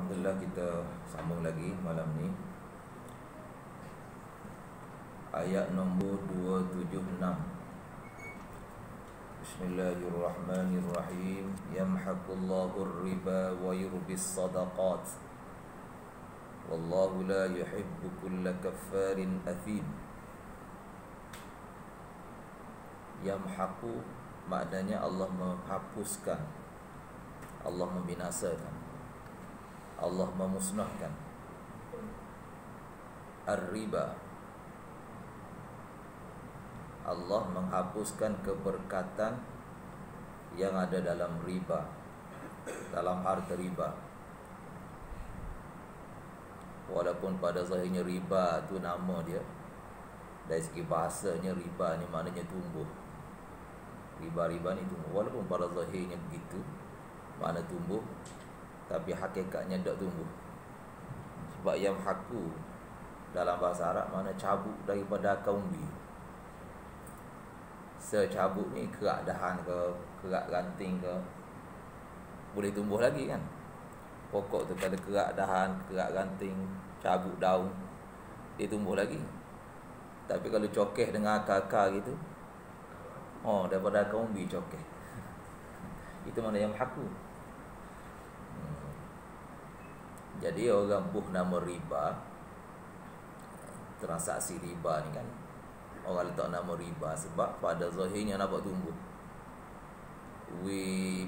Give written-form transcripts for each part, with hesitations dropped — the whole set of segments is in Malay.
Alhamdulillah, kita sambung lagi malam ni. Ayat nombor 276. Bismillahirrahmanirrahim. Yamhaqullahu riba wa yurbis sadaqat. Wallahu la yuhibbu kulla kaffarin athim. Yamhaqu maknanya Allah menghapuskan, Allah membinasakan, Allah memusnahkan. Ar-riba, Allah menghapuskan keberkatan yang ada dalam riba, dalam harta riba. Walaupun pada zahirnya riba tu nama dia, dari segi bahasanya riba ni maknanya tumbuh. Riba-riba ni tumbuh. Walaupun pada zahirnya begitu, makna tumbuh, tapi hakikatnya tak tumbuh. Sebab yang haku dalam bahasa Arab makna cabut daripada akar umbi. Secabut ni kerak dahan ke, kerak ranting ke, boleh tumbuh lagi kan. Pokok tu kalau kerak dahan, kerak ranting, cabut daun, dia tumbuh lagi. Tapi kalau cokeh dengan akar-akar gitu, daripada akar umbi cokeh. Itu mana yang haku. Jadi orang buh nama riba, transaksi riba ni kan, orang letak nama riba sebab pada zahirnya nampak tumbuh.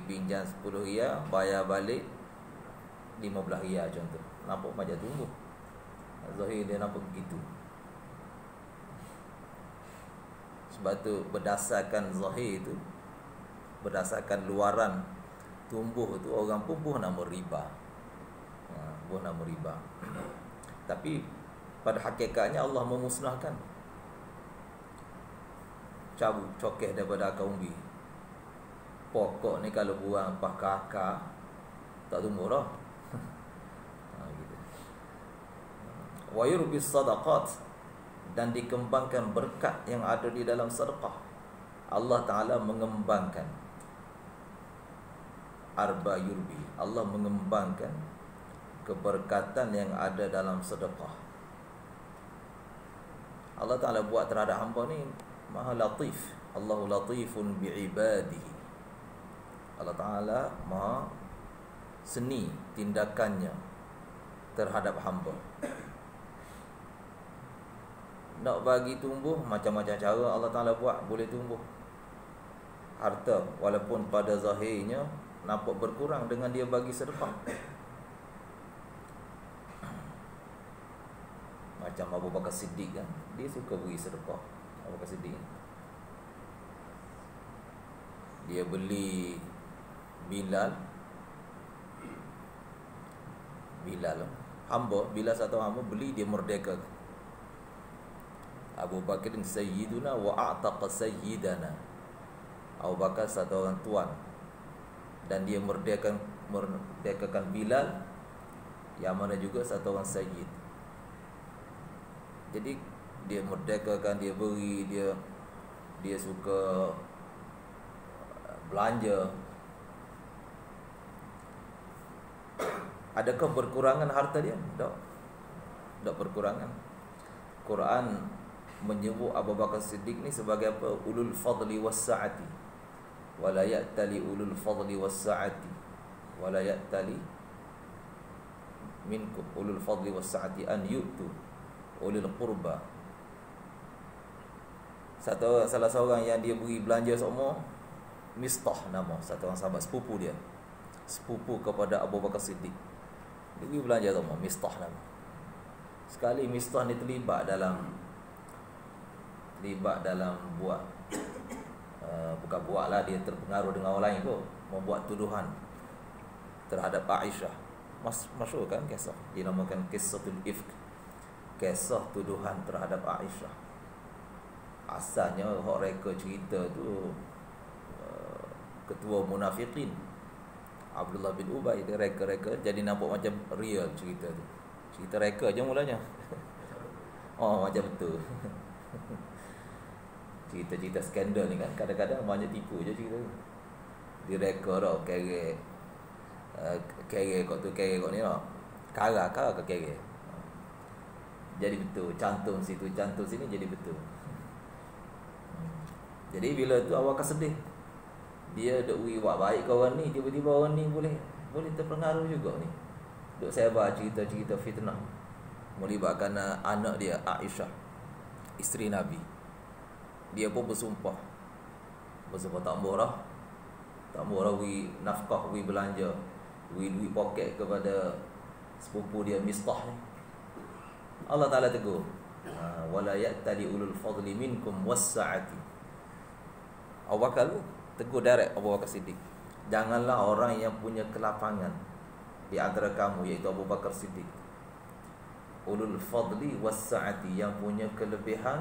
Pinjam 10 riyal, bayar balik 15 riyal contoh. Nampak macam tumbuh. Zahir dia nampak begitu. Sebab tu berdasarkan zahir tu, berdasarkan luaran tumbuh tu, orang pun buh nama riba. Buh nama riba. Tapi pada hakikatnya Allah memusnahkan, cabut cokeh daripada akar umbi. Pokok ni kalau buang pakai akar, tak tumbuh dah. Gitu. Wa yurbis sadaqat, dan dikembangkan berkat yang ada di dalam sedekah. Allah Ta'ala mengembangkan. Arba yurbi, Allah mengembangkan keberkatan yang ada dalam sedekah. Allah Ta'ala buat terhadap hamba ni Maha latif. Allahu latifun bi'ibadihi. Allah Ta'ala maha seni tindakannya terhadap hamba. Nak bagi tumbuh, macam-macam cara Allah Ta'ala buat, boleh tumbuh harta. Walaupun pada zahirnya nampak berkurang dengan dia bagi sedekah. Macam Abu Bakar Siddiq kan, dia suka beri sedekah. Abu Bakar Siddiq, dia beli Bilal, hamba, Bilal satu hamba, beli dia merdeka. Abu Bakar sayyiduna wa a'taqa sayyidana. Abu Bakar satu orang tuan, dan dia merdekakan Bilal, yang mana juga satu orang sayyid. Jadi dia merdekakan, dia beri, dia suka belanja. Adakah berkurangan harta dia? Tak berkurangan. Quran menyebut Abu Bakar Siddiq ni sebagai apa? Ulul fadli was-sa'ati. Wala ya'tali ulul fadli was-sa'ati. Wala ya'tali minkum ulul fadli was-sa'ati an yu'tu ulil qurba. Salah seorang yang dia beri belanja semua, Mistah nama, satu orang sahabat, sepupu dia, sepupu kepada Abu Bakar Siddiq. Dia beri belanja semua, Mistah nama. Sekali Mistah ni terlibat dalam buat bukan buat lah, dia terpengaruh dengan orang lain kot, membuat tuduhan terhadap Aisyah. Masyhur kan kisah, dinamakan Qissatul Ifk, kisah tuduhan terhadap Aisyah. Asalnya hak reka cerita tu ketua munafikin Abdullah bin Ubay, dia reka-reka, jadi nampak macam real cerita tu. Cerita reka je mulanya. Macam betul. Cerita-cerita skandal ni kan kadang-kadang banyak tipu je cerita tu. Dia reka dah kerek kau tu, kerek kau ni lah, Kara ke kere. Jadi betul, cantum situ, cantum sini jadi betul. Jadi bila tu awak akan sedih. Dia duk buat baik kawan ni, tiba-tiba orang ni boleh terpengaruh juga ni. Duk saya baca cerita-cerita fitnah melibatkan anak dia Aisyah, isteri Nabi. Dia pun bersumpah tak murah. Tak murah nafkah, belanja, duit poket kepada sepupu dia Mistah ni. Allah Ta'ala tegur, wala ya'tali ulul fadli minkum wassa'ati. Abu Bakar tu tegur direct Abu Bakar Siddiq. Janganlah orang yang punya kelapangan di antara kamu, iaitu Abu Bakar Siddiq, ulul fadli wassa'ati, yang punya kelebihan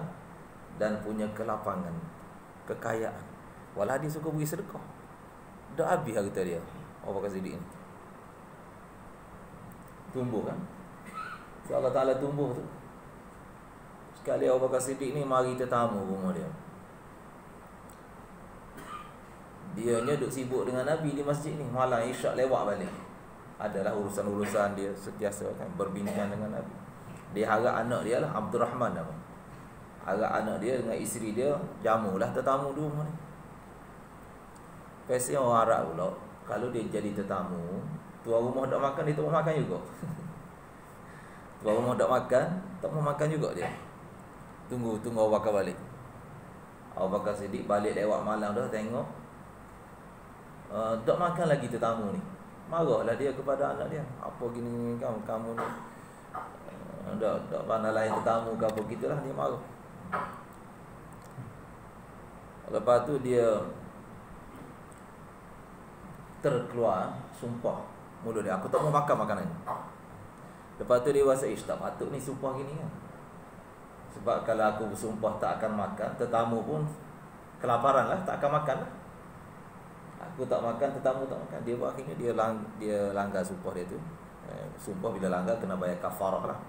dan punya kelapangan, kekayaan. Walau dia suka bagi sedekah, dah habis harta dia. Abu Bakar Siddiq ni tumbuh kan, so Allah Ta'ala tumbuh tu. Sekali Abu Bakar Siddiq ni mari tetamu rumah dia, dianya duk sibuk dengan Nabi di masjid ni. Malam Isyak lewat balik, adalah urusan-urusan dia sentiasa kan berbincang dengan Nabi. Dia harap anak dia lah, Abdul Rahman nama, harap anak dia dengan isteri dia jamulah tetamu di rumah ni. Pasti orang Arab pula, kalau dia jadi tetamu, tuan rumah tak makan, dia tak mau makan juga. Tuan rumah tak makan, tak mau makan juga dia. Tunggu Abu Bakar balik. Abu Bakar Siddiq balik lewat malam dah, tengok tak makan lagi tetamu ni. Marahlah dia kepada anak dia. Apa gini kamu ni, tak pandai lain tetamu ke apa gitulah, dia marah. Lepas tu dia terkeluar sumpah mulut dia, aku tak mau makan makanan ni. Lepas tu dia rasa tak patut ni sumpah gini kan. Sebab kalau aku bersumpah tak akan makan, tetamu pun kelaparan lah, tak akan makan lah. Aku tak makan, tetamu tak makan. Dia buat akhirnya dia langgar sumpah dia tu. Sumpah bila langgar kena bayar kafarah lah.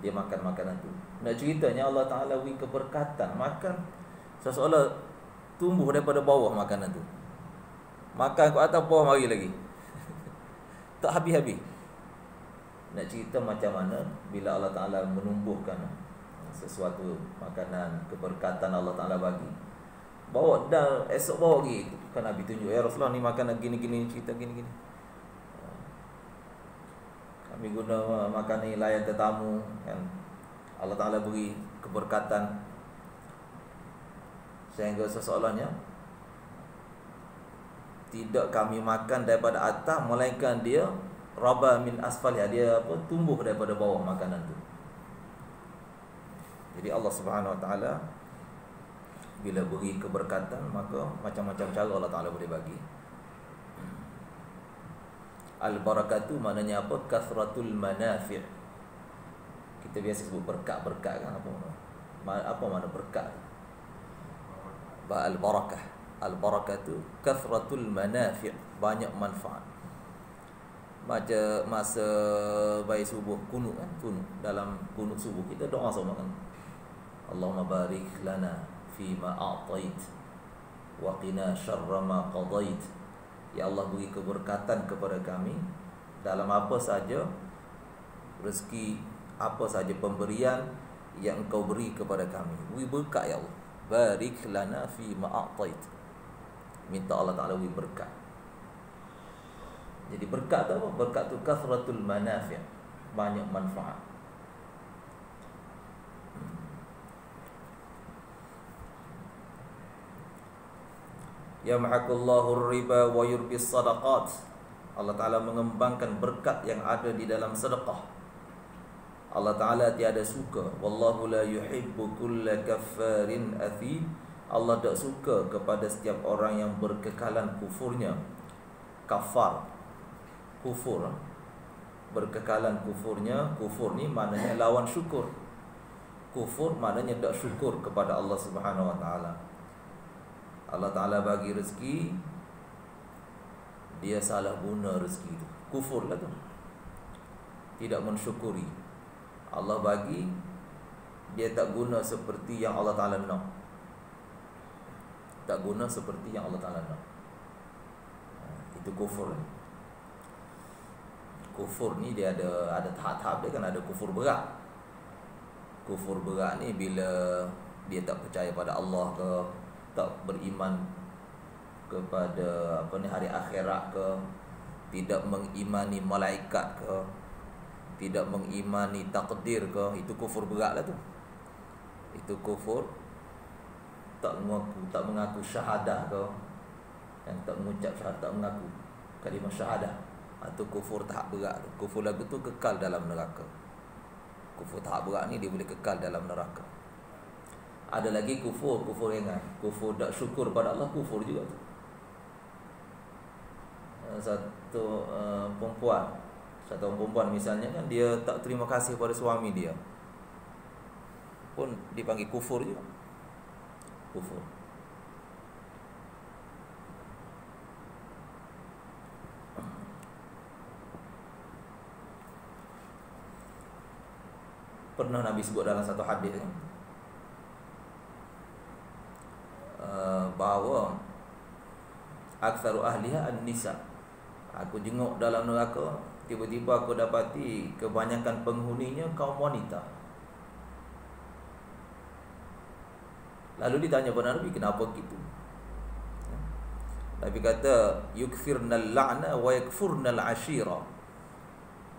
Dia makan makanan tu. Nak ceritanya Allah Ta'ala beri keberkatan. Makan seolah-olah tumbuh daripada bawah makanan tu. Makan kat atas, bawah mari lagi. Tak habis-habis. Nak cerita macam mana bila Allah Ta'ala menumbuhkan sesuatu makanan, keberkatan Allah Ta'ala bagi, bawa dan esok bawa lagi. Kan Nabi tunjuk, ya Rasulullah ni makan gini-gini, cerita gini-gini. Kami guna makan ni layan tetamu kan. Allah Ta'ala beri keberkatan sehingga seseolahnya tidak kami makan daripada atas, melainkan dia raba min asfaliha, dia tumbuh daripada bawah makanan tu. Jadi Allah Subhanahu Wa Ta'ala bila beri keberkatan, maka macam-macam cara Allah Ta'ala boleh bagi. Al-barakatu maknanya apa? Kathratul manafi'. Kita biasa sebut berkat-berkat kan, apa mana berkat? Al-barakah. Al-barakatu kathratul manafi', banyak manfaat. Macam masa baik subuh kunut kan, kunut dalam kunut subuh kita doa sama kan. Allahumma barik lana fima a'tait wa qina syarra ma qadait. Ya Allah, beri keberkatan kepada kami dalam apa saja rezeki, apa saja pemberian yang Engkau beri kepada kami. Beri berkat ya Allah. Barik lana fima a'tait. Minta Allah Ta'ala beri berkat. Jadi berkat tu apa? Berkat tu kathratul manafi', banyak manfaat. Yamhaqullahu riba wa yurbis sadaqat. Allah Ta'ala mengembangkan berkat yang ada di dalam sedekah. Allah Ta'ala tiada suka, wallahu la yuhibbu kulla kaffarin athim. Allah tak suka kepada setiap orang yang berkekalan kufurnya. Kafar, kufur, berkekalan kufurnya. Kufur ni maknanya lawan syukur. Kufur maknanya tak syukur kepada Allah Subhanahu Wa Ta'ala. Allah Ta'ala bagi rezeki, dia salah guna rezeki itu, kufur lah tu, tidak mensyukuri. Allah bagi, dia tak guna seperti yang Allah Ta'ala nak, tak guna seperti yang Allah Ta'ala nak. Itu kufur. kufur ni dia ada tahap-tahap dia kan. Ada kufur berat. Kufur berat ni bila dia tak percaya pada Allah ke, tak beriman kepada hari akhirat ke, tidak mengimani malaikat ke, tidak mengimani takdir ke, itu kufur berat lah tu. Itu kufur tak mengaku syahadah ke, yang tak mengucap syahadah, tak mengaku kalimah syahadah, atau kufur tahap berat tu. Kufur lagu tu kekal dalam neraka. Kufur tahap berat ni dia boleh kekal dalam neraka. Ada lagi kufur ringan. Kufur tak syukur pada Allah, kufur juga tu. Satu perempuan misalnya kan, dia tak terima kasih pada suami dia, pun dipanggil kufur juga. Kufur. Pernah Nabi sebut dalam satu hadis kan, bahawa aktsaru ahliha an-nisa. Aku jenguk dalam neraka, tiba-tiba aku dapati kebanyakan penghuninya kaum wanita. Lalu ditanya kepada Nabi, kenapa gitu? Nabi kata, yukfirnal la'na wa yakfurnal ashira.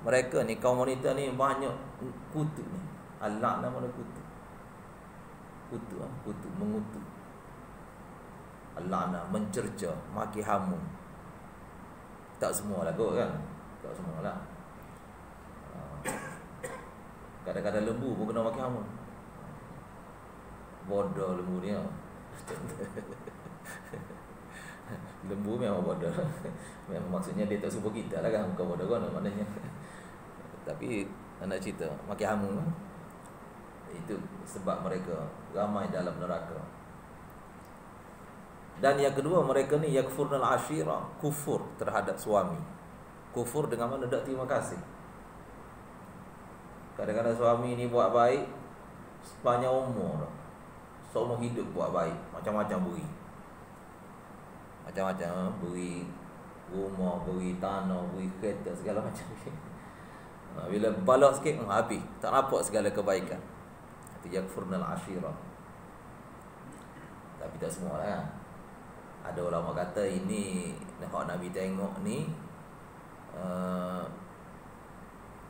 Mereka ni, kaum wanita ni banyak kutu ni. Al-la'na mana kutu? Kutu, mengutu. Al-la'na, mencerca, maki hamun. Tak semua lah kot kan. Tak semua lah. Kadang-kadang lembu pun kena maki hamun. Bodoh lembu ni. Lembu memang bodoh. Memang maksudnya dia tak suka kita lah kan. Bukan bodoh kan maknanya. Tapi nak cerita maki hamun, itu sebab mereka ramai dalam neraka. Dan yang kedua, mereka ni yakfurnal ashira, kufur terhadap suami. Kufur dengan mana tak terima kasih. Kadang-kadang suami ni buat baik sepanjang umur, seumur hidup buat baik, macam-macam beri. Macam-macam beri rumah, beri tanah, beri kereta, segala macam. Bila balak sikit, habis, tak nampak segala kebaikan. Itu yakfurnal ashira. Tapi tak semua lah kan. Ada ulama kata ini hak Nabi tengok ni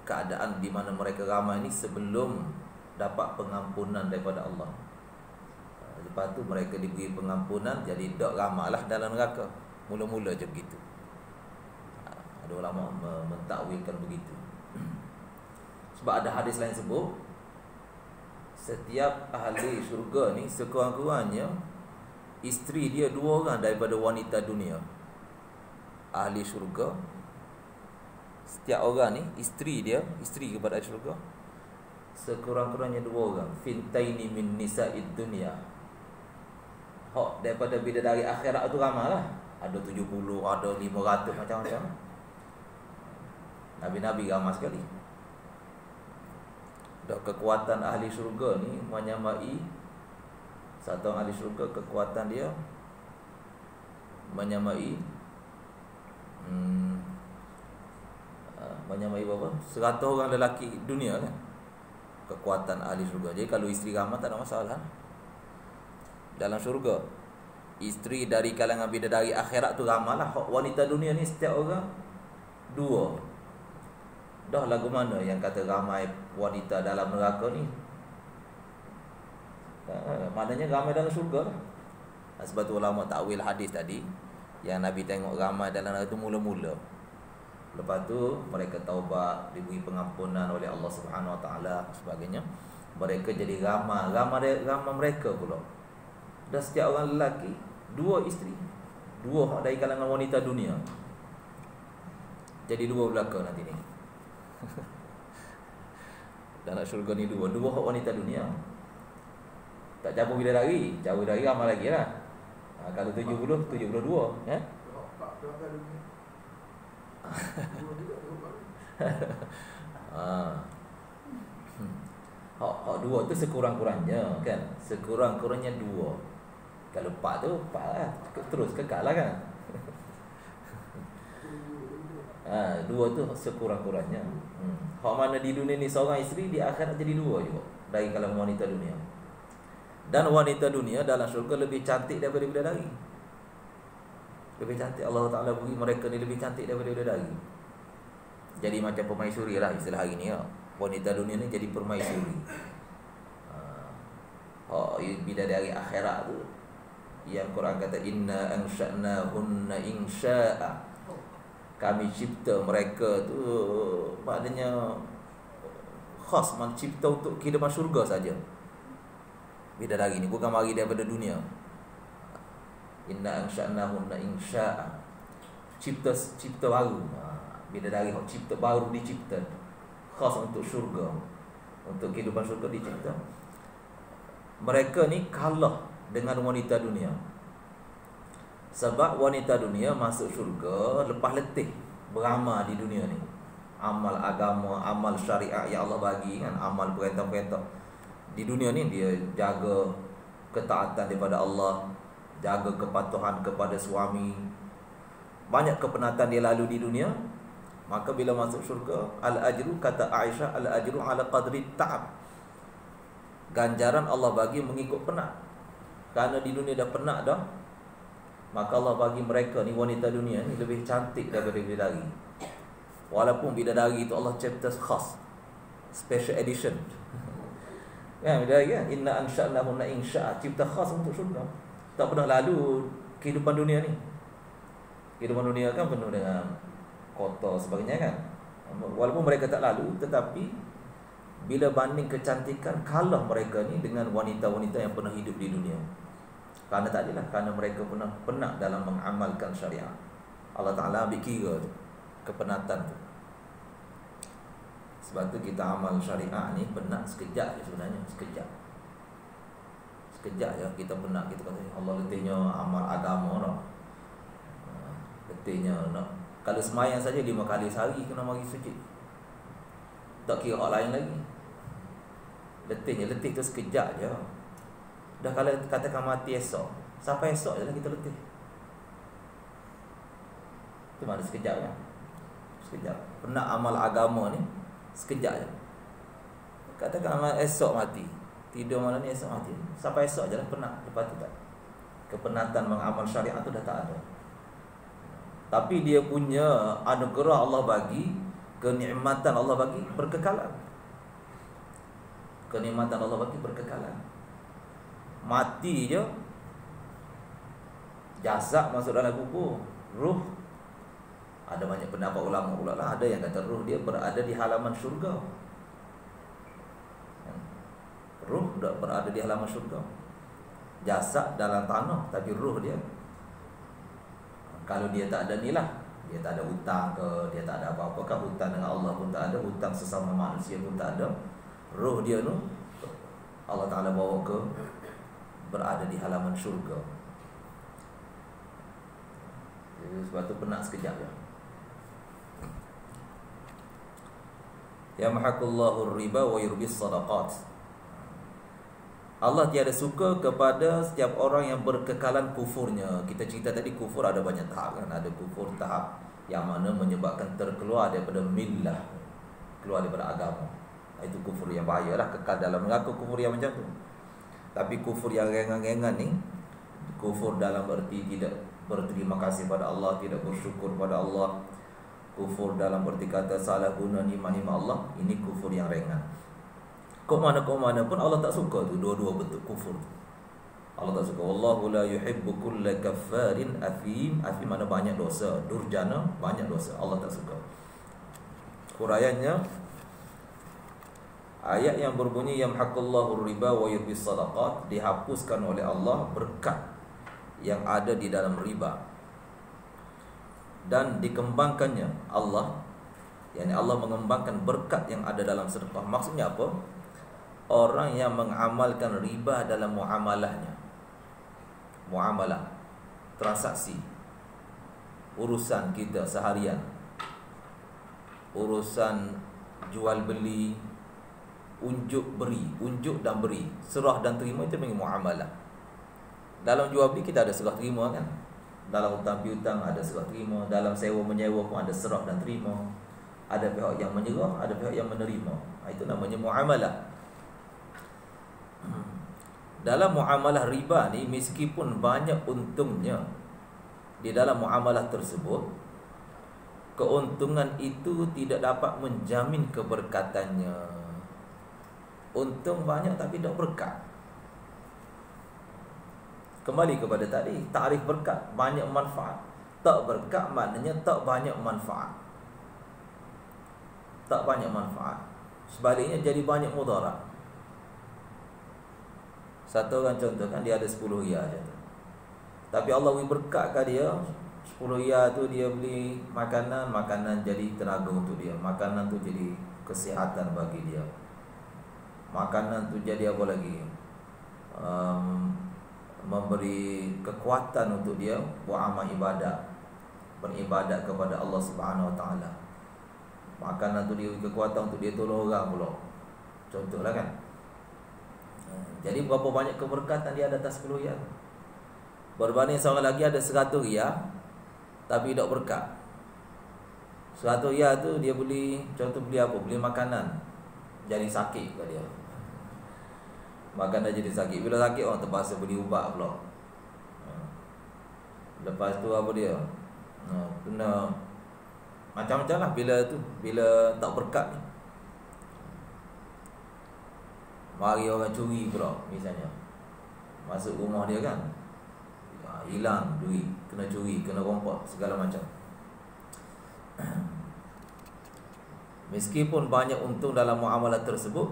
keadaan di mana mereka ramai ni sebelum dapat pengampunan daripada Allah. Lepas tu mereka diberi pengampunan, jadi tak ramailah dalam neraka. Mula-mula je begitu. Ada ulama mentakwilkan begitu. Sebab ada hadis lain sebut, setiap ahli syurga ni sekurang-kurangnya isteri dia 2 orang daripada wanita dunia. Ahli syurga, setiap orang ni isteri kepada ahli syurga sekurang-kurangnya 2 orang. Fintaini min nisa'id dunya. Hak daripada bidadari akhirat tu ramailah. Ada 70, ada 500, macam-macam. Nabi-nabi ramai sekali. Dah kekuatan ahli syurga ni menyamai, satu ahli syurga kekuatan dia menyamai berapa? 100 orang lelaki dunia kan. Kekuatan ahli syurga. Jadi kalau isteri ramai tak ada masalah. Dalam syurga, isteri dari kalangan bidadari akhirat tu ramai lah. Wanita dunia ni setiap orang 2. Dah lagu mana yang kata ramai wanita dalam neraka ni? Maknanya ramai dalam syurga lah. Sebab tu ulama takwil hadis tadi, yang Nabi tengok ramai dalam neraka tu mula-mula. Lepas tu mereka taubat, diberi pengampunan oleh Allah Subhanahu Wa Taala sebagainya. Mereka jadi ramai mereka pula. Dan setiap orang lelaki 2 isteri, 2 dari kalangan wanita dunia. Jadi 2 belaka nanti ni. Dalam syurga ni 2 hak wanita dunia. Tak cabut bidadari, jauh dari ramai lagi lah. Kalau 72 ya. Hak 2 tu sekurang-kurangnya kan. Sekurang-kurangnya 2. Kalau 4 tu 4 lah, terus kekal lah kan. Dua tu sekurang-kurangnya. Hak mana di dunia ni seorang isteri, di akhirat jadi dua juga dari kalangan wanita dunia. Dan wanita dunia dalam syurga lebih cantik daripada bidadari. Lebih cantik. Allah Ta'ala beri mereka ni lebih cantik daripada bidadari. Jadi macam permaisuri lah istilah hari ni ya. Wanita dunia ni jadi permaisuri. Bidadari akhirat tu yang Quran kata inna ansha'nahunna insya'a. Kami cipta mereka tu, maknanya khas mencipta untuk kehidupan syurga saja. Bidadari ni bukan mari daripada dunia. Inna ansha'nahunna insya'a. Cipta baru. Bidadari hak cipta baru dicipta khas untuk syurga, untuk kehidupan syurga dicipta. Mereka ni kalah dengan wanita dunia. Sebab wanita dunia masuk syurga lepas letih beramal di dunia ni. Amal agama, amal syariat yang Allah bagi kan, amal perintah-perintah. Di dunia ni dia jaga ketaatan daripada Allah, jaga kepatuhan kepada suami. Banyak kepenatan dia lalu di dunia. Maka bila masuk syurga, al-ajru, kata Aisyah, al-ajru ala qadri ta'ab. Ganjaran Allah bagi mengikut penat. Kerana di dunia dah penat dah, maka Allah bagi mereka ni, wanita dunia ni, lebih cantik daripada bidadari. Walaupun bidadari itu Allah cipta khas, special edition. Kan bidadari kan, inna ansha'nahunna insya'a, cipta khas untuk syurga. Tak pernah lalu kehidupan dunia ni. Kehidupan dunia kan penuh dengan kotor sebagainya kan. Walaupun mereka tak lalu, tetapi bila banding kecantikan, kalah mereka ni dengan wanita-wanita yang pernah hidup di dunia. Kerana tak adalah, kerana mereka pernah penat dalam mengamalkan syariat. Allah Ta'ala ambil kira tu, kepenatan tu. Sebab tu kita amal syariat ni penat sekejap je sebenarnya. Sekejap je kita penat. Kita kata Allah letihnya amal agama dah. Letihnya nak, kalau semayang saja 5 kali sehari kena mari sujud. Tak kira hak lain lagi. Letih tu sekejap je. Dah kalau katakan mati esok, sampai esok je lah kita letih. Itu mana sekejap kan? Sekejap. Penat amal agama ni sekejap je. Katakan amal esok mati, tidur malam ni esok mati, sampai esok je lah penat. Lepas tu tak, kepenatan mengamal syariat tu dah tak ada. Tapi dia punya anugerah Allah bagi, kenikmatan Allah bagi berkekalan. Kenikmatan Allah bagi berkekalan. Mati je, jasad masuk dalam kubur, ruh. Ada banyak pendapat ulama pula lah. Ada yang kata ruh dia berada di halaman syurga. Ruh berada di halaman syurga. Jasad dalam tanah, tapi ruh dia, kalau dia tak ada ni lah, dia tak ada hutang ke, dia tak ada apa-apa kan, hutang dengan Allah pun tak ada, hutang sesama manusia pun tak ada. Roh dia tu Allah Ta'ala bawa ke, berada di halaman syurga. Jadi sebab tu penat sekejap je. Yamhaqullahu riba wa yurbis sadaqat. Allah tiada suka kepada setiap orang yang berkekalan kufurnya. Kita cerita tadi kufur ada banyak tahap kan. Ada kufur tahap yang mana menyebabkan terkeluar daripada millah, keluar daripada agama. Itu kufur yang bahaya lah, kekal dalam mengaku kufur yang macam tu. Tapi kufur yang ringan-ringan ni, kufur dalam erti tidak berterima kasih pada Allah, tidak bersyukur pada Allah, kufur dalam erti kata salah guna nikmat-nikmat Allah, ini kufur yang ringan. Kok mana pun Allah tak suka tu dua-dua bentuk kufur tu. Allah tak suka. Wallahu la yuhibbu kulla kaffarin athim. Athim mana banyak dosa, durjana, banyak dosa. Allah tak suka. Huraiannya, ayat yang berbunyi yamhaqullahu riba wa yurbis sadaqat, dihapuskan oleh Allah berkat yang ada di dalam riba dan dikembangkannya Allah, yakni Allah mengembangkan berkat yang ada dalam sedekah. Maksudnya apa? Orang yang mengamalkan riba dalam muamalahnya, muamalah, transaksi, urusan kita seharian, urusan jual beli, unjuk beri, unjuk dan beri, serah dan terima, itu memang muamalah. Dalam jual beli kita ada serah terima kan. Dalam hutang piutang ada serah terima, dalam sewa menyewa pun ada serah dan terima. Ada pihak yang menyerah, ada pihak yang menerima. Itu namanya muamalah. Dalam muamalah riba ni, meskipun banyak untungnya di dalam muamalah tersebut, keuntungan itu tidak dapat menjamin keberkatannya. Untung banyak tapi tak berkat. Kembali kepada tadi, takrif berkat, banyak manfaat. Tak berkat maknanya tak banyak manfaat. Tak banyak manfaat. Sebaliknya jadi banyak mudarat. Satu orang contoh kan, dia ada 10 riyal je. Tapi Allah beri berkat kat dia, 10 riyal tu dia beli makanan, makanan jadi tenaga untuk dia. Makanan tu jadi kesihatan bagi dia. Makanan tu jadi apa lagi? Memberi kekuatan untuk dia buat amal ibadat, beribadat kepada Allah Subhanahu Wa Taala. Makanan tu dia beri kekuatan untuk dia tolong orang pula. Contohlah kan. Jadi berapa banyak keberkatan dia ada atas 10 riyal. Berbanding seorang lagi ada 100 riyal tapi tak berkat. 100 riyal tu dia beli, contoh beli apa? Beli makanan. Jadi sakit kat dia. Makanan jadi sakit. Bila sakit orang terpaksa beli ubat pula. Lepas tu apa dia? Kena macam-macam lah bila tu, bila tak berkat ni. Mari orang curi pula misalnya. Masuk rumah dia kan, hilang duit, kena curi, kena rompak, segala macam. Meskipun banyak untung dalam muamalah tersebut,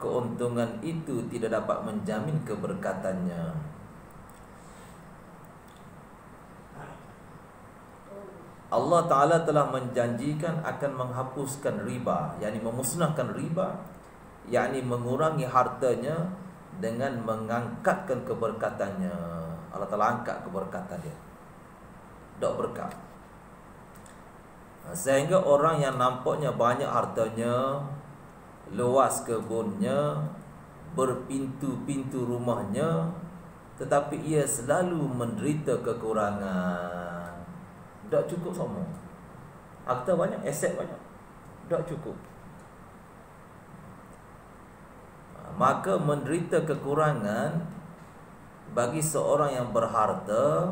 keuntungan itu tidak dapat menjamin keberkatannya. Allah Ta'ala telah menjanjikan akan menghapuskan riba, yakni memusnahkan riba, yakni mengurangi hartanya dengan mengangkatkan keberkatannya. Allah Ta'ala angkat keberkatan dia, tak berkat. Sehingga orang yang nampaknya banyak hartanya, luas kebunnya, berpintu-pintu rumahnya, tetapi ia selalu menderita kekurangan. Tak cukup sama. Harta banyak, aset banyak, tak cukup. Maka menderita kekurangan bagi seorang yang berharta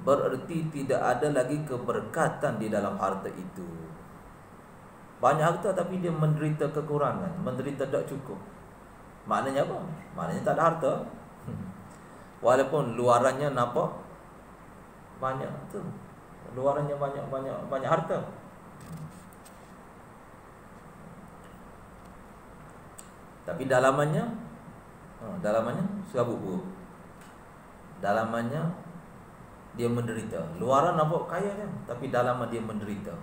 bererti tidak ada lagi keberkatan di dalam harta itu. Banyak harta tapi dia menderita kekurangan, menderita tak cukup. Maknanya apa? Maknanya tak ada harta. Walaupun luarannya nampak banyak tu. Luarannya banyak harta. Tapi dalamannya serabut buruk. Dalamannya dia menderita. Luaran nampak kaya kan, tapi dalaman dia menderita.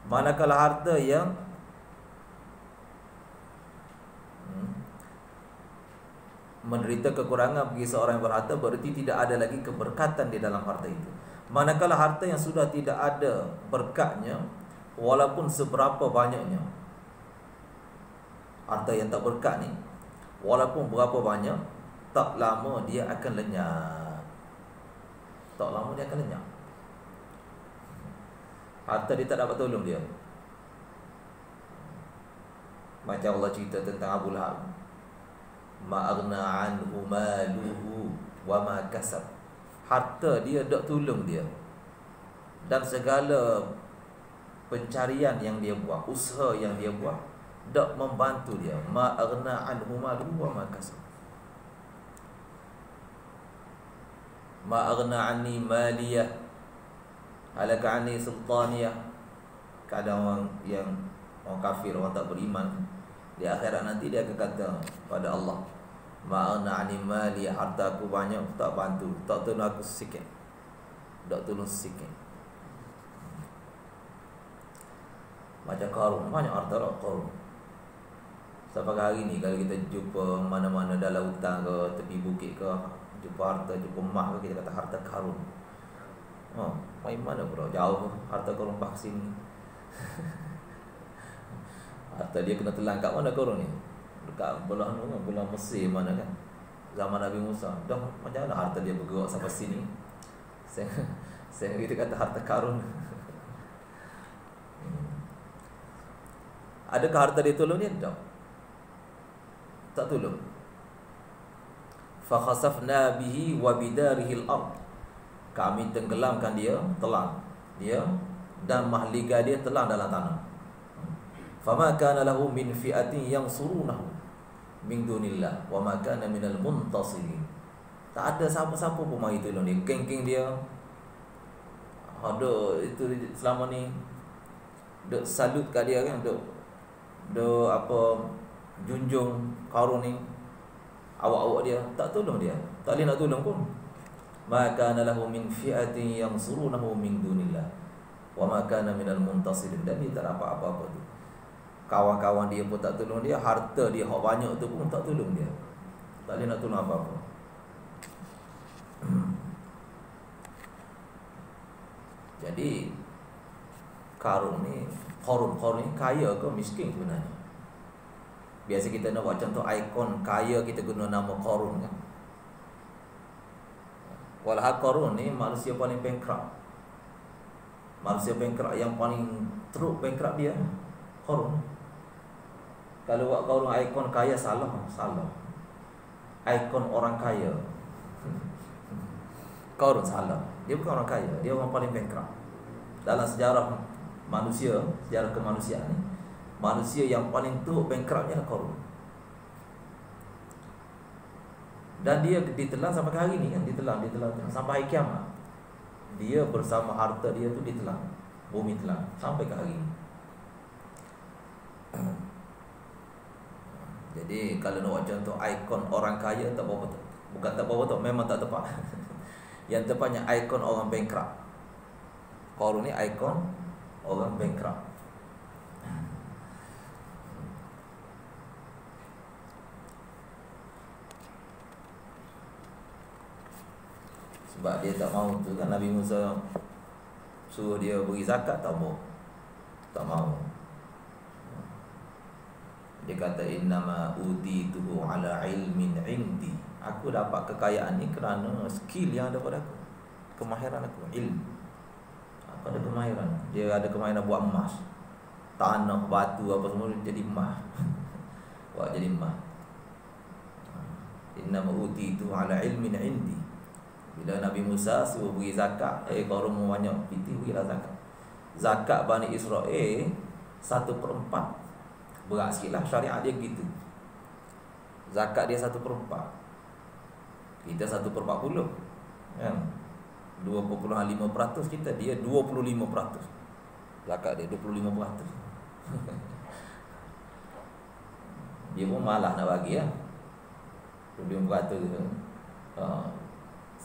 Manakala harta yang menderita kekurangan bagi seorang yang berharta, berarti tidak ada lagi keberkatan di dalam harta itu. Manakala harta yang sudah tidak ada berkatnya, walaupun seberapa banyaknya, harta yang tak berkat ni, walaupun berapa banyak, tak lama dia akan lenyap. Tak lama dia akan lenyap. Harta dia tak dapat tolong dia. Macam Allah cerita tentang Abu Lahab, ma aghna anhu maluhu wa ma kasab. Harta dia tak tolong dia, dan segala pencarian yang dia buat, usaha yang dia buat, tak membantu dia. Ma aghna anhu maluhu wa ma kasab. Ma aghna anni maliyah, halaka anni sultaniyah. Kadang orang kafir, orang tak beriman, di akhirat nanti dia akan kata pada Allah, ma'ana ani mali, harta aku banyak, tak bantu, tak tolong aku sikit, tak tolong sikit. Macam Qarun, banyak harta lah Qarun. Sampai hari ni kalau kita jumpa mana-mana dalam hutan ke, tepi bukit ke, jumpa harta, jumpa emas ke, kita kata harta Qarun. Main mana pula, jauh harta Qarun pak sini. Harta dia kena telan kat mana Qarun ni? Dekat belah Mesir mana kan. zaman Nabi Musa. Dah macam mana harta dia bergerak sampai sini? Saya kita kata harta karun. Adakah harta dia tolong dia? Tak tolong. Fa khasafna bihi wa bidarihi al-ard. Kami tenggelamkan dia, telan dia, dan mahliga dia telan dalam tanah. Fama kana lahu min fi'atin yansurunahu min dunillah wa ma kana minal muntasirin. Tak ada siapa-siapa pun mari tolong dia. Geng-geng dia ada itu selama ni duk salut kat dia kan, duk apa junjung Qarun ni, awak-awak dia tak tolong dia, tak boleh nak tolong pun. Ma kana lahu min fi'atin yansurunahu min dunillah wa ma kana minal muntasirin. Dan dia tak dapat apa-apa tu. Kawan-kawan dia pun tak tolong dia, harta dia hak banyak tu pun tak tolong dia, tak boleh nak tolong apa-apa. Jadi Qarun ni kaya ke miskin sebenarnya? Biasa kita nak buat contoh ikon kaya, kita guna nama Qarun kan. Walhal Qarun ni manusia paling bankrupt. Manusia bankrupt yang paling teruk bankrupt dia Qarun. Kalau buat Qarun ikon kaya, salah. Ikon orang kaya Qarun salah. Dia bukan orang kaya, dia orang paling bankrupt. Dalam sejarah manusia, sejarah kemanusiaan ni, manusia yang paling teruk bankruptnya Qarun. Dan dia ditelan sampai ke hari ni kan, ditelan sampai hari kiamat. Dia bersama harta dia tu ditelan, bumi telan sampai ke hari ni. Jadi kalau nak buat contoh ikon orang kaya, tak apa betul. Bukan tak apa betul, memang tak tepat. Yang tepatnya ikon orang bankrupt. Qarun ni ikon orang bankrupt. Sebab dia tak mahu tu kan, Nabi Musa suruh dia beri zakat, tak mau. Dia kata innama utituhu ala ilmin indi. Aku dapat kekayaan ni kerana skill yang ada pada aku, kemahiran aku, ilmu. Aku ada kemahiran. Dia ada kemahiran buat emas, tanah, batu apa semua jadi emas. Buat jadi emas. Innama utitu ala ilmin indi. Bila Nabi Musa suruh beri zakat, Qarun banyak piti berilah zakat. Zakat Bani Israel 1/4. Berat sikit lah, syariat dia gitu. Zakat dia 1/4. Kita 1/40 kan, 2.5% kita, dia 25%. Zakat dia 25%. Dia pun malah nak bagi lah 25% tu.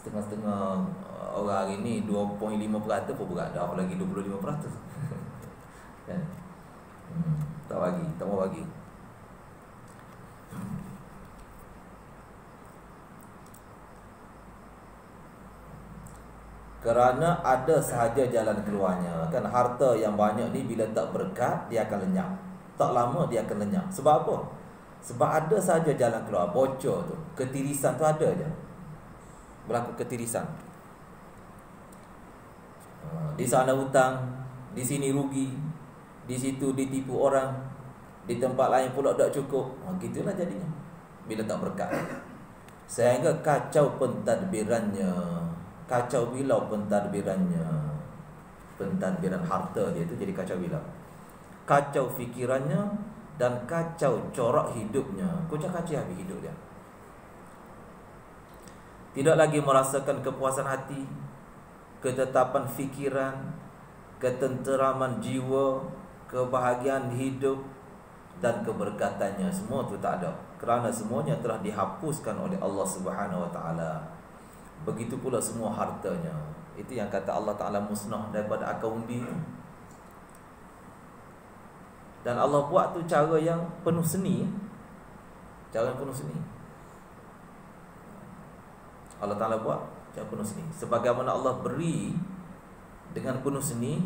Setengah-setengah orang hari ni 2.5% pun berat dah, lagi 25%. Kan? Tak mau bagi. Kerana ada sahaja jalan keluarnya. Kan harta yang banyak ni bila tak berkat, dia akan lenyap. Tak lama dia akan lenyap. Sebab apa? Sebab ada sahaja jalan keluar. Bocor tu, ketirisan tu ada je. Berlaku ketirisan. Di sana hutang, di sini rugi, di situ ditipu orang, di tempat lain pula tak cukup. Gitulah jadinya bila tak berkat. Sehingga kacau pentadbirannya. Kacau bilau pentadbirannya. Pentadbiran harta dia tu jadi kacau bilau. Kacau fikirannya dan kacau corak hidupnya. Kacau-kacau habis hidup dia. Tidak lagi merasakan kepuasan hati, ketetapan fikiran, ketenteraman jiwa, kebahagiaan hidup dan keberkatannya. Semua tu tak ada, kerana semuanya telah dihapuskan oleh Allah Subhanahu Wa Taala. Begitu pula semua hartanya. Itu yang kata Allah Ta'ala musnah daripada akaundi. Dan Allah buat tu cara yang penuh seni. Cara yang penuh seni. Allah Ta'ala buat cara penuh seni. Sebagaimana Allah beri dengan penuh seni,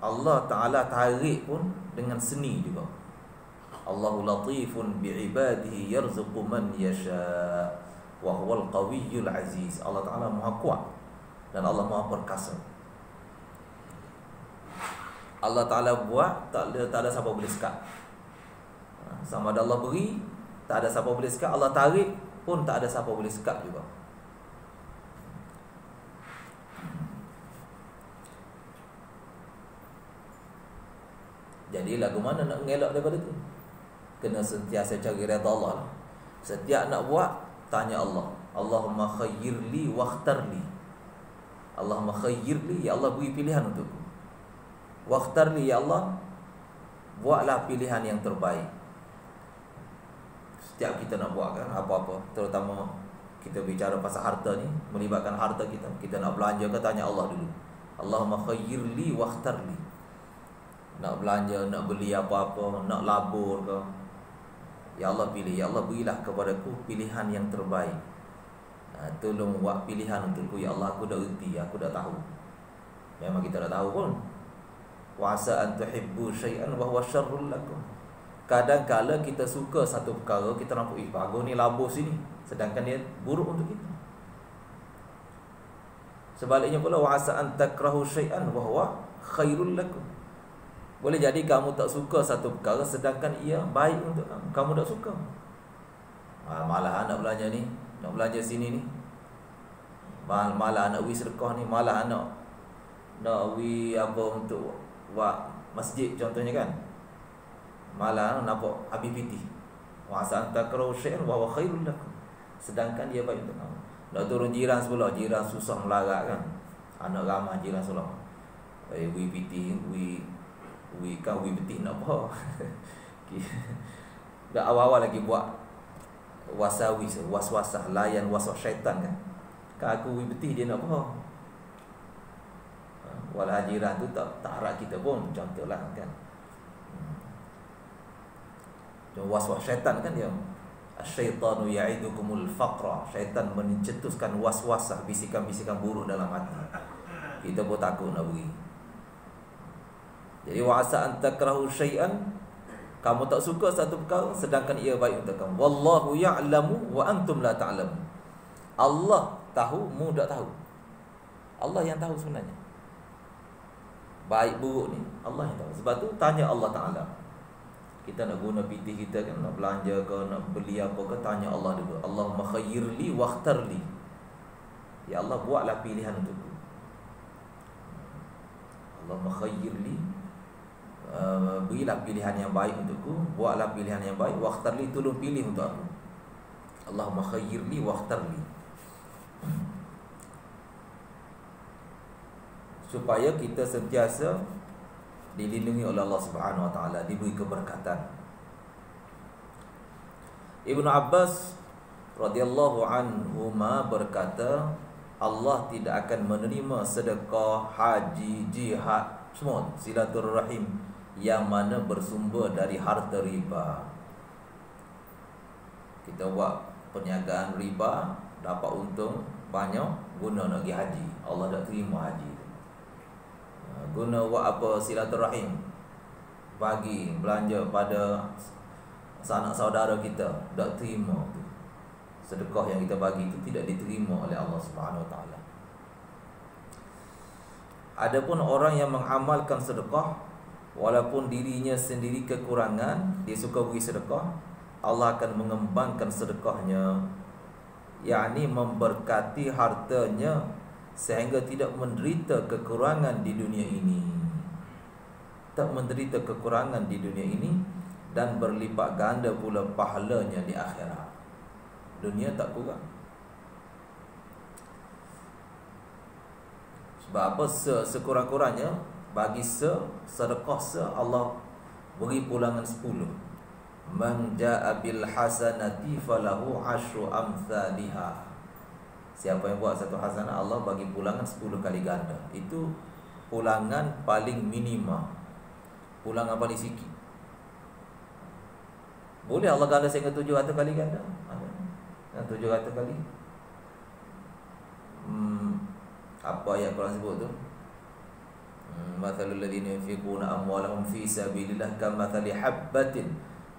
Allah Ta'ala tarik pun dengan seni juga. Allahu latifun bi'ibadihi yarzuqu man yasha wa huwal qawiyyul aziz. Allah Ta'ala Maha kuat dan Allah Maha perkasa. Allah Ta'ala buat, tak ada siapa boleh sekat. Sama ada Allah beri, tak ada siapa boleh sekat. Allah tarik pun tak ada siapa boleh sekat juga. Jadi lagu mana nak mengelak daripada tu? Kena sentiasa cari redha Allah lah. Setiap nak buat, tanya Allah. Allahumma khayyirli wakhtarli. Allahumma khayyirli, ya Allah beri pilihan untukku. Wakhtarli, ya Allah buatlah pilihan yang terbaik. Setiap kita nak buat kan apa-apa, terutama kita bicara pasal harta ni, melibatkan harta kita. Kita nak belanja ke, tanya Allah dulu. Allahumma khayyirli wakhtarli. Nak belanja, nak beli apa-apa, nak labur ke, ya Allah pilih, ya Allah berilah kepadaku pilihan yang terbaik. Tolong buat pilihan untukku, ya Allah, aku dah erti, aku dah tahu. Memang kita dah tahu pun. Wa asa an tuhibbu syai'an wa huwa syarrul lakum. Kadang-kala kita suka satu perkara, kita nampak bagus ni, labur sini, sedangkan dia buruk untuk kita. Sebaliknya pula, wa asa an takrahu syai'an wa huwa khairul lakum. Boleh jadi kamu tak suka satu perkara sedangkan ia baik untuk kamu. Kamu tak suka. Malah nak belanja ni, nak belanja sini ni. Malah nak pergi sedekah ni, malah nak pergi apa untuk buat masjid contohnya kan. Malah nampak habis piti. Wa asan takrahu syai'an wa huwa khairul lakum. Sedangkan dia baik untuk kamu. Nak turun jiran sebelah, jiran susah melarat kan. Anak ramah jiran sebelah. Pergi piti, kau betih nak apa. Dah awal-awal lagi buat waswasah, layan waswas syaitan kan. Kalau aku betih dia nak apa. Walau jiran tu tak harap kita pun, contohlah kan. Waswas syaitan kan dia. Asyaitanu ya'idukumul faqra. Syaitan mencetuskan waswasah, bisikan-bisikan buruk dalam hati. Kita pun takut nak beri. Jadi wa asa an takrahu syai'an, kamu tak suka satu perkara sedangkan ia baik untuk kamu. Wallahu ya'lamu wa antum la ta'lamun. Allah tahu, mu tak tahu. Allah yang tahu sebenarnya. Baik buruk ni Allah yang tahu. Sebab tu tanya Allah Ta'ala. Kita nak guna PT kita kan, nak belanja ke, nak beli apa ke, tanya Allah dulu. Allahumma khayyirli wakhtarli. Ya Allah buatlah pilihan untukku. Allahumma khayyirli, berilah pilihan yang baik untukku, buatlah pilihan yang baik, wakhtarli, tolong pilih untuk aku. Allahumma khayyirli wakhtarli. Supaya kita sentiasa dilindungi oleh Allah Subhanahu wa taala, diberi keberkatan. Ibnu Abbas radhiyallahu anhuma berkata, Allah tidak akan menerima sedekah, haji, jihad, semua silaturahim yang mana bersumber dari harta riba. Kita buat perniagaan riba, dapat untung banyak, guna nak pergi haji, Allah tak terima haji tu. Guna buat apa, silaturahim, bagi belanja pada sanak saudara kita, tak terima tu. Sedekah yang kita bagi itu tidak diterima oleh Allah Subhanahu wa taala. Adapun orang yang mengamalkan sedekah walaupun dirinya sendiri kekurangan, dia suka beri sedekah, Allah akan mengembangkan sedekahnya, yakni memberkati hartanya sehingga tidak menderita kekurangan di dunia ini. Tak menderita kekurangan di dunia ini, dan berlipat ganda pula pahalanya di akhirat. Dunia tak kurang. Sebab apa? Sekurang-kurangnya bagi sedekah Allah beri pulangan 10. Man jaa bil hasanati falahu 10 amsalha. Siapa yang buat satu hasanah, Allah bagi pulangan 10 kali ganda. Itu pulangan paling minima, pulangan paling sikit. Boleh Allah ganda sehingga 700 kali ganda? Ada 700 kali. Apa ayat Quran sebut tu? Mathalul ladzina yunfiquna amwalahum fi sabilillah kamathali habbatin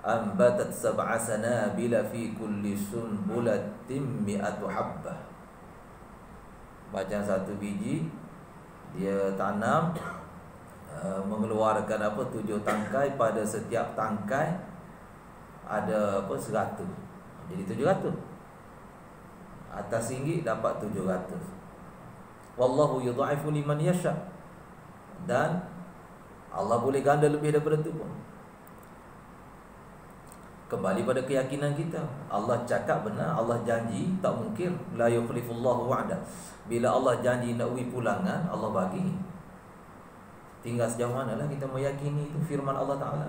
ambatat sab'a sanabila fi kulli sunbulatin mi'atu habbah. Macam satu biji dia tanam, mengeluarkan 7 tangkai, pada setiap tangkai ada 100. Jadi 700. Atas tinggi dapat 700. Wallahu yudha'ifu liman yasha. Dan Allah boleh ganda lebih daripada itu pun. Kembali pada keyakinan kita. Allah cakap benar, Allah janji, tak mungkin. La yukhlifullahu wa'da. Bila Allah janji nak uji pulangan, Allah bagi. Tinggal sejauh mana lah kita meyakini itu firman Allah Ta'ala.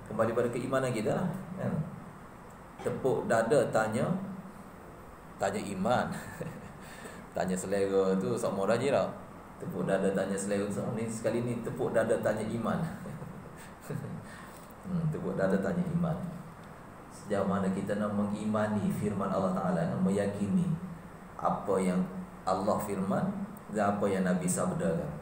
Kembali pada keimanan kita lah, kan? Tepuk dada tanya iman. Tanya selera tu sama raja lah. Tepuk dada tanya selera tu sama ni. Sekali ni tepuk dada tanya iman. Tepuk dada tanya iman. Sejauh mana kita nak mengimani firman Allah Ta'ala, meyakini apa yang Allah firman dan apa yang Nabi sabdakan.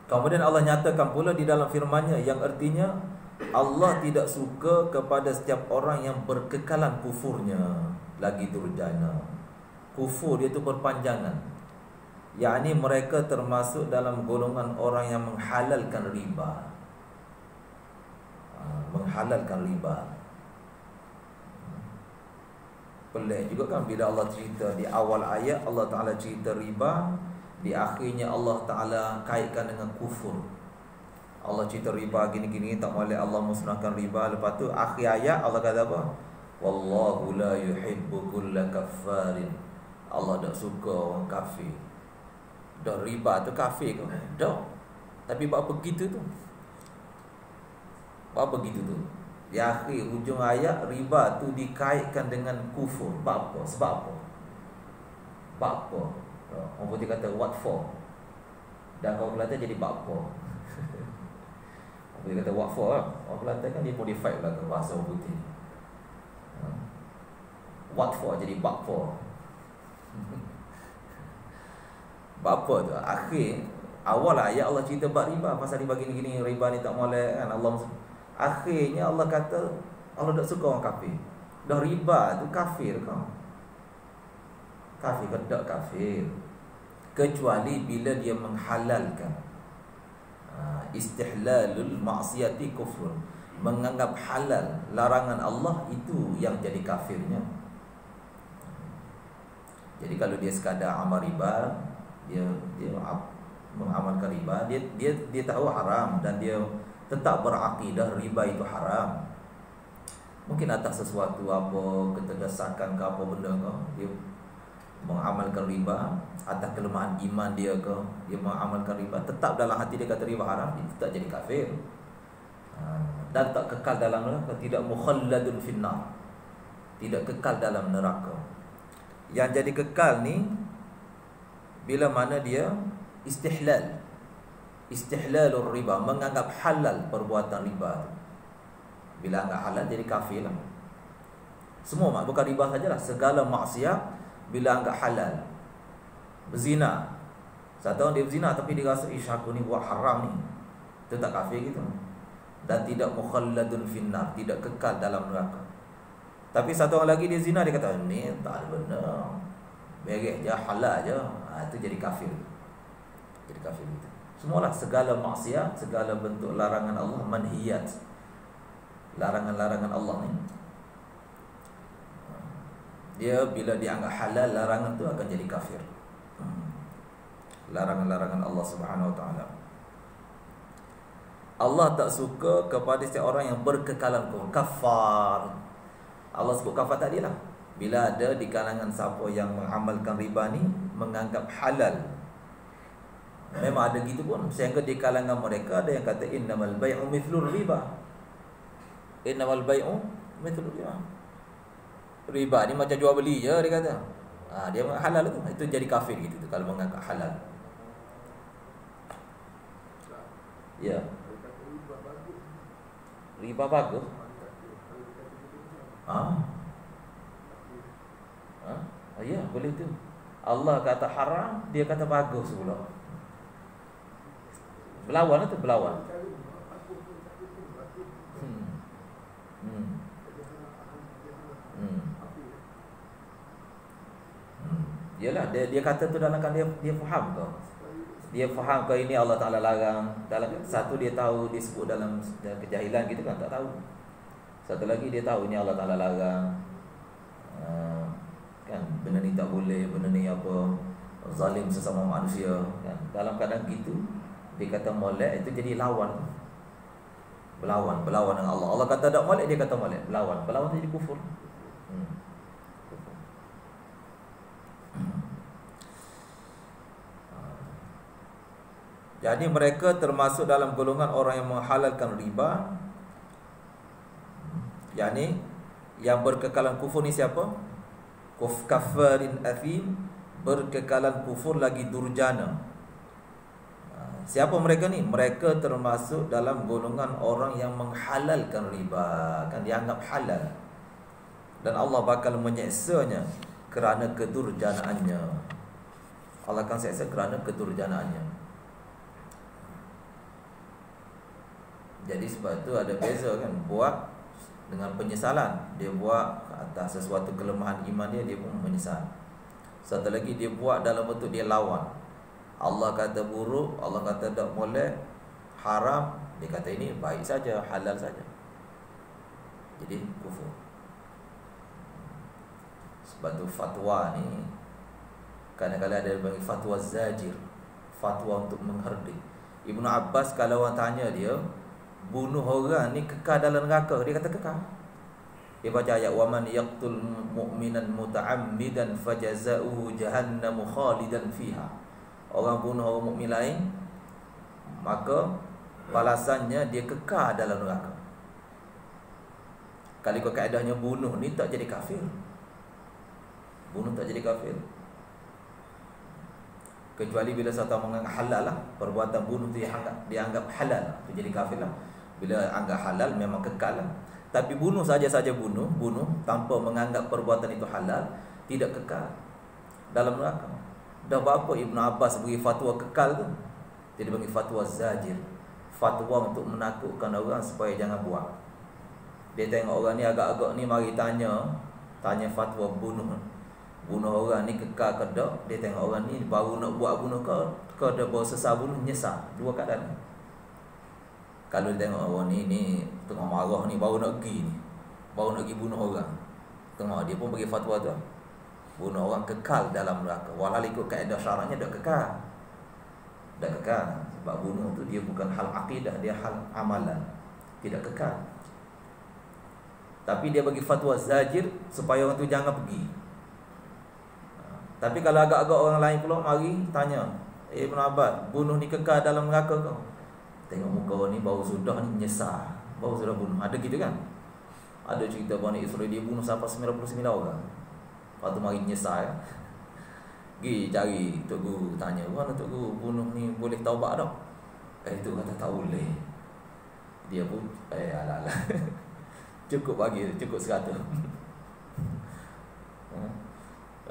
Kemudian Allah nyatakan pula di dalam firman-Nya yang artinya Allah tidak suka kepada setiap orang yang berkekalan kufurnya lagi durjana. Kufur dia tu berpanjangan. Yakni mereka termasuk dalam golongan orang yang menghalalkan riba. Menghalalkan riba. Pelik juga kan bila Allah cerita di awal ayat Allah Ta'ala cerita riba, di akhirnya Allah Ta'ala kaitkan dengan kufur. Allah cerita riba gini-gini, tak boleh Allah musnahkan riba. Lepas tu akhir ayat Allah kata apa? Wallahu la yuhibbu kulla kaffarin. Allah tak suka orang kafir. Dah riba tu kafir ke? Dah. Tapi buat apa begitu tu? Buat apa begitu tu? Di akhir hujung ayat riba tu dikaitkan dengan kufur. Sebab apa? Sebab apa? Sebab apa? Orang putih kata what for? Dan orang Kelantan jadi bapa. Orang putih kata what for lah. Orang Kelantan kan dia modified lah bahasa orang putih. What for jadi bapa. Bapa tu akhir awal ayat Allah cerita bab riba, pasal riba gini-gini, riba ni tak boleh kan. Allah akhirnya Allah kata Allah tak suka orang kafir. Dah riba tu kafir kau. Kafir ke tak kafir, kecuali bila dia menghalalkan. Istihlalul maksiati kufur, menganggap halal larangan Allah, itu yang jadi kafirnya. Jadi kalau dia sekadar amal riba, dia mengamalkan riba, dia tahu haram dan dia tetap berakidah riba itu haram. Mungkin atas sesuatu apa, keterdesakan ke apa benda ke, dia mengamalkan riba, atas kelemahan iman dia ke, dia mengamalkan riba, tetap dalam hati dia kata riba haram, dia tetap jadi kafir. Dan tak kekal dalam neraka, tidak mukhalladun finnar, tidak kekal dalam neraka. Yang jadi kekal ni bila mana dia istihlalur riba, menganggap halal perbuatan riba. Bila anggap halal jadi kafir lah. Semua bukan riba sajalah, segala maksiat bila anggap halal. Berzina, satu orang dia berzina tapi dia rasa aku ni buat haram ni, itu tak kafir gitu. Dan tidak mukhalladun finnar, tidak kekal dalam neraka. Tapi satu orang lagi dia zina, dia kata ni tak ada benar, beres je, halal je, itu jadi kafir. Jadi kafir gitu. Semualah segala maksiat, segala bentuk larangan Allah, manhiyat, larangan-larangan Allah ni, dia bila dianggap halal larangan tu akan jadi kafir. Larangan-larangan Allah Subhanahu Wa Taala. Allah tak suka kepada setiap orang yang berkekalan kafar. Allah sebut kafar tadi lah. Bila ada di kalangan siapa yang mengamalkan riba ni, menganggap halal. Memang ada gitu pun. Sehingga di kalangan mereka ada yang kata innamal bai'u mithlur riba. Innamal bai'u mithlur riba. Riba ni macam jual beli je, dia kata. Dia halal tu. Itu jadi kafir gitu tu, kalau menganggap halal. Ya. Riba bagus. Ya, boleh tu. Allah kata haram, dia kata bagus pula. Berlawan tu, berlawan. Hmm. Hmm. Hmm. Yalah, dia kata tu dalam kan dia faham ke? Dia faham ke ini Allah Taala larang. Dalam satu dia tahu dia sebut dalam kejahilan gitu kan, tak tahu. Satu lagi dia tahu ini Allah Taala larang. Kan benda ni tak boleh, benda ni apa, zalim sesama manusia kan. Dalam keadaan gitu dia kata molek, itu jadi lawan. Berlawan dengan Allah. Allah kata tak molek, dia kata molek. Berlawan tu jadi kufur. Jadi mereka termasuk dalam golongan orang yang menghalalkan riba. Yani yang berkekalan kufur ni siapa? Kafarin athim, berkekalan kufur lagi durjana. Siapa mereka ni? Mereka termasuk dalam golongan orang yang menghalalkan riba, kan dianggap halal. Dan Allah bakal menyeksanya kerana kedurjanaannya. Allah akan seksa kerana kedurjanaannya. Jadi sebab itu ada beza kan, buat dengan penyesalan. Dia buat atas sesuatu kelemahan iman dia pun menyesal. Satu lagi dia buat dalam bentuk dia lawan. Allah kata buruk, Allah kata tak boleh, haram, dia kata ini baik saja, halal saja. Jadi kufur. Sebab tu fatwa ni kadang-kadang ada bagi fatwa zajir, fatwa untuk mengherdik. Ibnu Abbas kalau orang tanya dia, bunuh orang ni kekal dalam neraka, dia kata kekal. Dia baca ayat waman yaqtul mu'minan muta'ammidan fajaza'uhu jahannamu khalidan fiha. Orang bunuh orang mukmin lain, maka balasannya dia kekal dalam neraka. Kalau ikut kaedahnya bunuh ni tak jadi kafir. Bunuh tak jadi kafir. Kecuali bila satu menganggap halal lah, perbuatan bunuh tu dianggap halal, tu jadi kafir lah. Bila anggap halal memang kekal lah. Tapi bunuh saja bunuh tanpa menganggap perbuatan itu halal, tidak kekal dalam neraka. Dah berapa Ibn Abbas bagi fatwa kekal tu? Dia bagi fatwa zajir, fatwa untuk menakutkan orang supaya jangan buat. Dia tengok orang ni agak-agak ni, mari tanya fatwa bunuh orang ni kekal ke tak. Dia tengok orang ni baru nak buat bunuh ke dia baru sesal bunuh, nyesal. Dua keadaan ni. Kalau dia tengok orang ni tengah marah ni, baru nak pergi bunuh orang, tengok dia pun bagi fatwa tu, bunuh orang kekal dalam neraka. Walau ikut kaedah syaraknya dah kekal. Sebab bunuh tu dia bukan hal akidah, dia hal amalan, tidak kekal. Tapi dia bagi fatwa zajir supaya orang tu jangan pergi. Tapi kalau agak-agak orang lain pula mari tanya, Ibn Abbas, bunuh ni kekal dalam neraka kau? Tengok muka orang ni baru sudah ni nyesal, baru sudah bunuh. Ada gitu kan? Ada cerita Bani Israel dia bunuh sampai 99 orang. Lepas tu mari nyesal. Pergi cari Tok Guru, tanya, mana Tok Guru bunuh ni boleh taubat tak? Itu kata tak boleh. Dia pun alah. Cukup 100.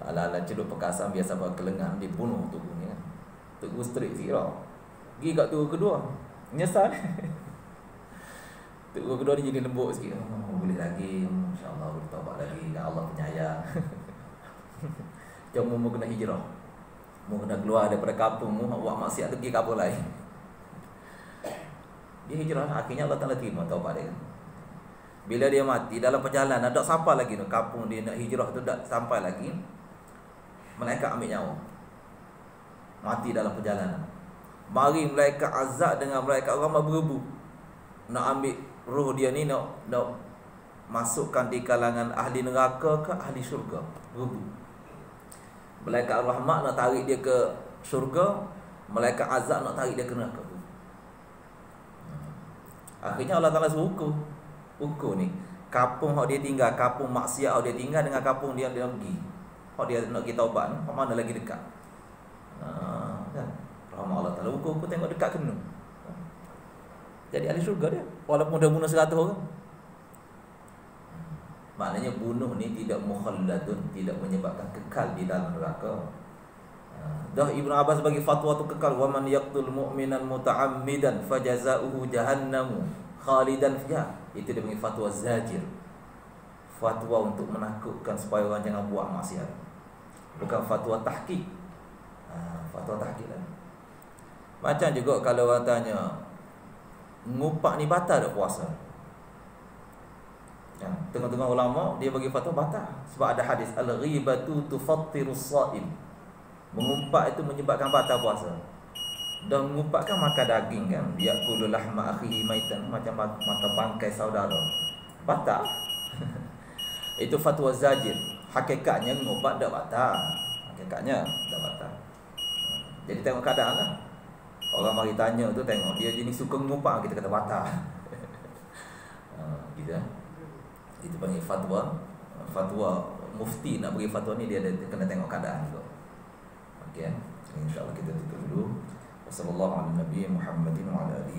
Ala-ala celup perkasan biasa buat kelengan, dia bunuh Tok Guru ni kan. Tok Guru straight sikit tau. Pergi kat Tok Guru kedua, nyesal. Tok Guru kedua ni jadi lembut sikit. Boleh lagi, insya-Allah boleh taubat lagi, Allah penyayang. Cuma mu kena hijrah, mu kena keluar daripada kampung mu, buat maksiat pergi kampung lain. Dia hijrah, akhirnya Allah Taala terima taubat dia. Bila dia mati dalam perjalanan, tak sampai lagi tu kampung dia nak hijrah tu, tak sampai lagi, malaikat ambil nyawa. Mati dalam perjalanan. Mari malaikat azab dengan malaikat rahmat berebu, nak ambil roh dia ni, nak masukkan di kalangan ahli neraka ke ahli syurga. Berebu. Malaikat rahmat nak tarik dia ke syurga, malaikat azab nak tarik dia ke neraka. Akhirnya Allah Taala suruh ukur ni kampung hak dia tinggal, kampung maksiat hak dia tinggal dengan kampung dia pergi, hak dia nak kita taubat, mana lagi dekat. Kan? Rahmat Allah Taala ukur tengok dekat kena. Jadi ahli syurga dia walaupun dah bunuh 100 orang. Maknanya bunuh ni tidak mukhalladun, tidak menyebabkan kekal di dalam neraka. Dah Ibnu Abbas bagi fatwa tu kekal, wa man yaqtul mu'minan muta'ammidan fajazaohu jahannamu khalidan fiha. Itu dia bagi fatwa zajir. Fatwa untuk menakutkan supaya orang jangan buat maksiat. Bukan fatwa tahqiq. Fatwa tahqiq lah. Macam juga kalau orang tanya, ngupak ni batal tak puasa? Ya, tengah-tengah ulama dia bagi fatwa batal sebab ada hadis al-ghibatu tufattirus shaim. Mengumpat itu menyebabkan batal puasa. Dan mengumpat kan makan daging kan, yaqulu lahma akhihi maitan, macam makan bangkai saudara. Batal. Itu fatwa zajir. Hakikatnya mengumpat tak batal. Hakikatnya tak batal. Jadi tengok keadaan lah. Orang mari tanya tu tengok dia jenis suka mengumpat, kita kata batal. Gitu. Itu panggil fatwa. Fatwa mufti nak bagi fatwa ni dia kena tengok keadaan juga. Okey. InsyaAllah kita tutup dulu. Wassalamualaikum warahmatullahi wabarakatuh.